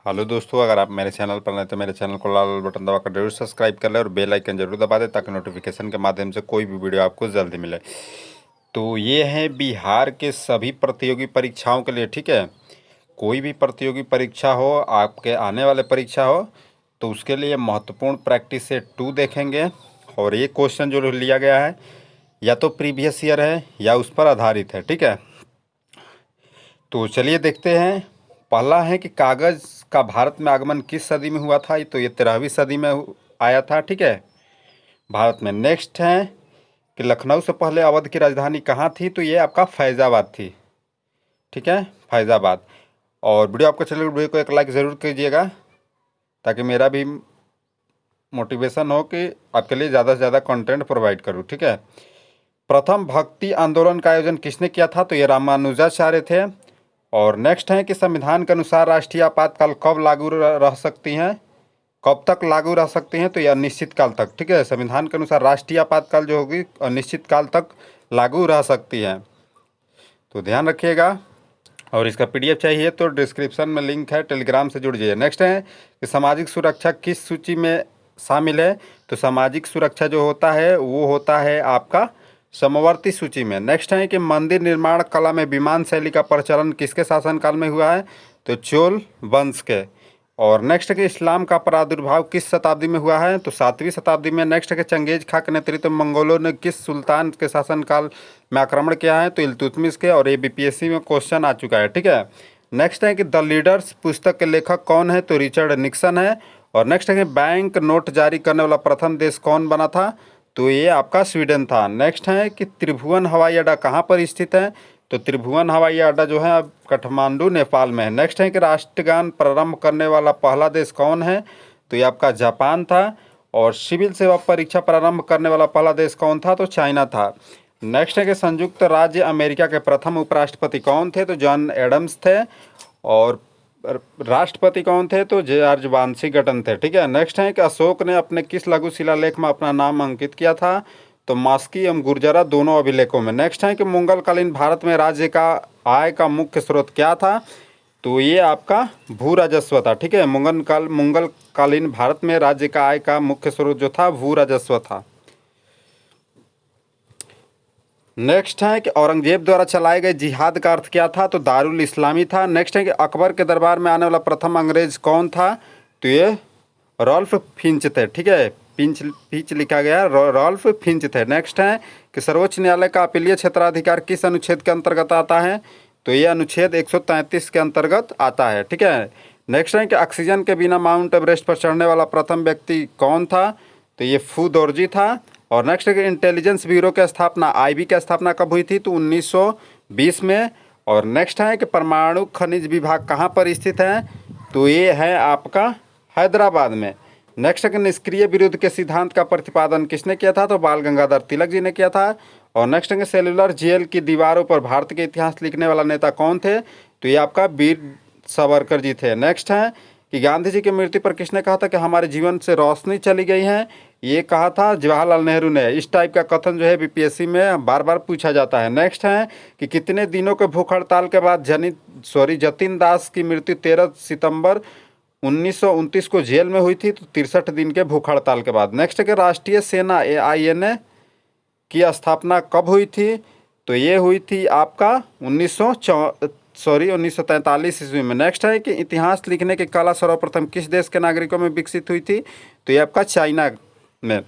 Hello दोस्तों, अगर आप मेरे चैनल पर नए तो मेरे चैनल को लाल बटन दबाकर जरूर सब्सक्राइब कर लें और बेल आइकन जरूर दबा दें ताकि नोटिफिकेशन के माध्यम से कोई भी वीडियो आपको जल्दी मिले। तो ये है बिहार के सभी प्रतियोगी परीक्षाओं के लिए, ठीक है। कोई भी प्रतियोगी परीक्षा हो, आपके आने वाले परीक्षा हो, तो उसके लिए महत्वपूर्ण प्रैक्टिस सेट 2 देखेंगे। और ये क्वेश्चन जो लिया गया है या तो प्रीवियस ईयर है या उस पर आधारित है, ठीक है। तो चलिए देखते हैं। पहला है कि कागज़ का भारत में आगमन किस सदी में हुआ था, तो ये 13वीं सदी में आया था, ठीक है, भारत में। नेक्स्ट है कि लखनऊ से पहले अवध की राजधानी कहाँ थी, तो ये आपका फैज़ाबाद थी, ठीक है, फैज़ाबाद। और वीडियो आपको चले वीडियो को एक लाइक ज़रूर कीजिएगा ताकि मेरा भी मोटिवेशन हो कि आपके लिए ज़्यादा से ज़्यादा कंटेंट प्रोवाइड करूँ, ठीक है। प्रथम भक्ति आंदोलन का आयोजन किसने किया था, तो ये रामानुजाचार्य थे। और नेक्स्ट है कि संविधान के अनुसार राष्ट्रीय आपातकाल कब लागू रह सकती हैं, कब तक लागू रह सकती हैं, तो ये अनिश्चित काल तक, ठीक है। संविधान के अनुसार राष्ट्रीय आपातकाल जो होगी अनिश्चित काल तक लागू रह सकती है, तो ध्यान रखिएगा। और इसका पीडीएफ चाहिए तो डिस्क्रिप्शन में लिंक है, टेलीग्राम से जुड़ जाइए। नेक्स्ट है कि सामाजिक सुरक्षा किस सूची में शामिल है, तो सामाजिक सुरक्षा जो होता है वो होता है आपका समवर्ती सूची में। नेक्स्ट है कि मंदिर निर्माण कला में विमान शैली का प्रचलन किसके शासनकाल में हुआ है, तो चोल वंश के। और नेक्स्ट है कि इस्लाम का प्रादुर्भाव किस शताब्दी में हुआ है, तो 7वीं शताब्दी में। नेक्स्ट है कि चंगेज खां के नेतृत्व में मंगोलों ने किस सुल्तान के शासनकाल में आक्रमण किया है, तो इल्तुतमिश के। और ये बीपीएससी में क्वेश्चन आ चुका है, ठीक है। नेक्स्ट है कि द लीडर्स पुस्तक के लेखक कौन है, तो रिचर्ड निक्सन है। और नेक्स्ट है कि बैंक नोट जारी करने वाला प्रथम देश कौन बना था, तो ये आपका स्वीडन था। नेक्स्ट है कि त्रिभुवन हवाई अड्डा कहाँ पर स्थित है, तो त्रिभुवन हवाई अड्डा जो है अब काठमांडू नेपाल में है। नेक्स्ट है कि राष्ट्रगान प्रारंभ करने वाला पहला देश कौन है, तो ये आपका जापान था। और सिविल सेवा परीक्षा प्रारंभ करने वाला पहला देश कौन था, तो चाइना था। नेक्स्ट है कि संयुक्त राज्य अमेरिका के प्रथम उपराष्ट्रपति कौन थे, तो जॉन एडम्स थे। और राष्ट्रपति कौन थे, तो जॉर्ज वाशिंगटन थे, ठीक है। नेक्स्ट है कि अशोक ने अपने किस लघु शिलालेख में अपना नाम अंकित किया था, तो मास्की एवं गुर्जरा दोनों अभिलेखों में। नेक्स्ट है कि मुगलकालीन भारत में राज्य का आय का मुख्य स्रोत क्या था, तो ये आपका भू राजस्व था, ठीक है। मुगलकालीन भारत में राज्य का आय का मुख्य स्रोत जो था भू राजस्व था। नेक्स्ट है कि औरंगजेब द्वारा चलाए गए जिहाद का अर्थ क्या था, तो दारुल इस्लामी था। नेक्स्ट है कि अकबर के दरबार में आने वाला प्रथम अंग्रेज कौन था, तो ये रॉल्फ फिंच थे, ठीक है। फिंच लिखा गया, रॉल्फ फिंच थे। नेक्स्ट है कि सर्वोच्च न्यायालय का अपीलीय क्षेत्राधिकार किस अनुच्छेद के अंतर्गत आता है, तो ये अनुच्छेद 133 के अंतर्गत आता है, ठीक है। नेक्स्ट है कि ऑक्सीजन के बिना माउंट एवरेस्ट पर चढ़ने वाला प्रथम व्यक्ति कौन था, तो ये फू दोरजी था। और नेक्स्ट है कि इंटेलिजेंस ब्यूरो की स्थापना आईबी की स्थापना कब हुई थी, तो 1920 में। और नेक्स्ट है कि परमाणु खनिज विभाग कहाँ पर स्थित है, तो ये है आपका हैदराबाद में। नेक्स्ट है कि निष्क्रिय विरोध के सिद्धांत का प्रतिपादन किसने किया था, तो बाल गंगाधर तिलक जी ने किया था। और नेक्स्ट है कि सेलुलर जेल की दीवारों पर भारत के इतिहास लिखने वाला नेता कौन थे, तो ये आपका वीर सावरकर जी थे। नेक्स्ट है कि गांधी जी की मृत्यु पर किसने कहा था कि हमारे जीवन से रोशनी चली गई है, ये कहा था जवाहरलाल नेहरू ने। इस टाइप का कथन जो है बीपीएससी में बार बार पूछा जाता है। नेक्स्ट है कि कितने दिनों के भूख हड़ताल के बाद जतिन दास की मृत्यु 13 सितंबर 1929 को जेल में हुई थी, तो 63 दिन के भूख हड़ताल के बाद। नेक्स्ट है कि राष्ट्रीय सेना AINA की स्थापना कब हुई थी, तो ये हुई थी आपका 1943 ईस्वी में। नेक्स्ट है कि इतिहास लिखने की कला सर्वप्रथम किस देश के नागरिकों में विकसित हुई थी, तो ये आपका चाइना में।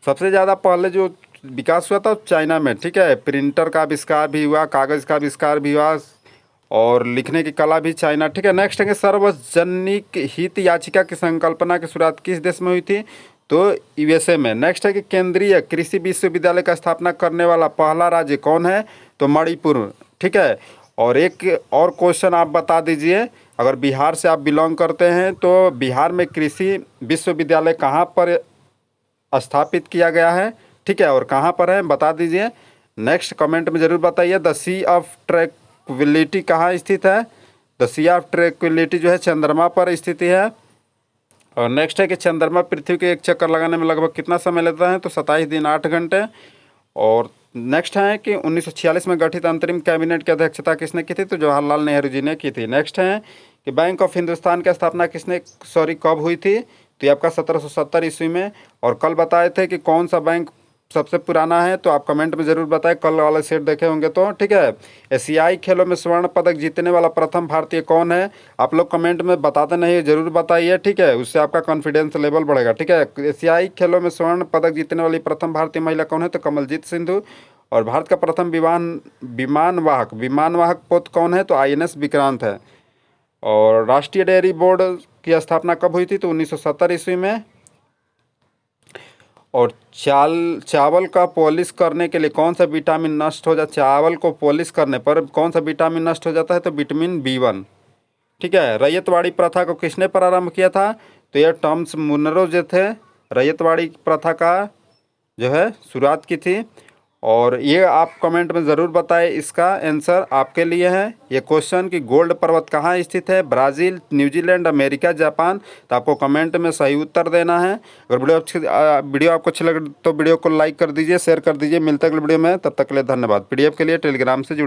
सबसे ज़्यादा पहले जो विकास हुआ था चाइना में, ठीक है। प्रिंटर का आविष्कार भी हुआ, कागज़ का आविष्कार भी हुआ, और लिखने की कला भी चाइना, ठीक है। नेक्स्ट है कि सार्वजनिक हित याचिका की संकल्पना की शुरुआत किस देश में हुई थी, तो USA में। नेक्स्ट है कि केंद्रीय कृषि विश्वविद्यालय का स्थापना करने वाला पहला राज्य कौन है, तो मणिपुर, ठीक है। और एक और क्वेश्चन आप बता दीजिए, अगर बिहार से आप बिलोंग करते हैं तो बिहार में कृषि विश्वविद्यालय कहाँ पर स्थापित किया गया है, ठीक है, और कहाँ पर है बता दीजिए। नेक्स्ट कमेंट में ज़रूर बताइए। द सी ऑफ ट्रैंक्विलिटी कहाँ स्थित है, द सी ऑफ ट्रैंक्विलिटी जो है चंद्रमा पर स्थित है। और नेक्स्ट है कि चंद्रमा पृथ्वी के एक चक्कर लगाने में लगभग कितना समय लेता है, तो 27 दिन 8 घंटे। और नेक्स्ट है कि 1946 में गठित अंतरिम कैबिनेट की अध्यक्षता किसने की थी? तो जवाहरलाल नेहरू जी ने की थी। नेक्स्ट है कि बैंक ऑफ हिंदुस्तान की स्थापना कब हुई थी? तो ये आपका 1770 ईस्वी में। और कल बताए थे कि कौन सा बैंक सबसे पुराना है, तो आप कमेंट में ज़रूर बताएं, कल वाले सेट देखे होंगे तो, ठीक है। एशियाई खेलों में स्वर्ण पदक जीतने वाला प्रथम भारतीय कौन है? आप लोग कमेंट में बताते नहीं, ज़रूर बताइए, ठीक है, उससे आपका कॉन्फिडेंस लेवल बढ़ेगा, ठीक है। एशियाई खेलों में स्वर्ण पदक जीतने वाली प्रथम भारतीय महिला कौन है? तो कमलजीत सिंधु। और भारत का प्रथम विमानवाहक पोत कौन है? तो INS विक्रांत है। और राष्ट्रीय डेयरी बोर्ड की स्थापना कब हुई थी? तो 1970 ईस्वी में। और चावल का पॉलिश करने के लिए कौन सा विटामिन नष्ट हो जाता? चावल को पॉलिश करने पर कौन सा विटामिन नष्ट हो जाता है? तो विटामिन B1, ठीक है। रैयतवाड़ी प्रथा को किसने प्रारंभ किया था? तो यह टॉमस मुनरो जो थे, रैयतवाड़ी प्रथा का जो है शुरुआत की थी। और ये आप कमेंट में ज़रूर बताएं, इसका आंसर आपके लिए है ये क्वेश्चन कि गोल्ड पर्वत कहाँ स्थित है? Brazil, New Zealand, America, Japan. तो आपको कमेंट में सही उत्तर देना है। अगर वीडियो आपको अच्छी लगे तो वीडियो को लाइक कर दीजिए, शेयर कर दीजिए। मिलते हैं अगले वीडियो में, तब तक के लिए धन्यवाद। PDF के लिए टेलीग्राम से जुड़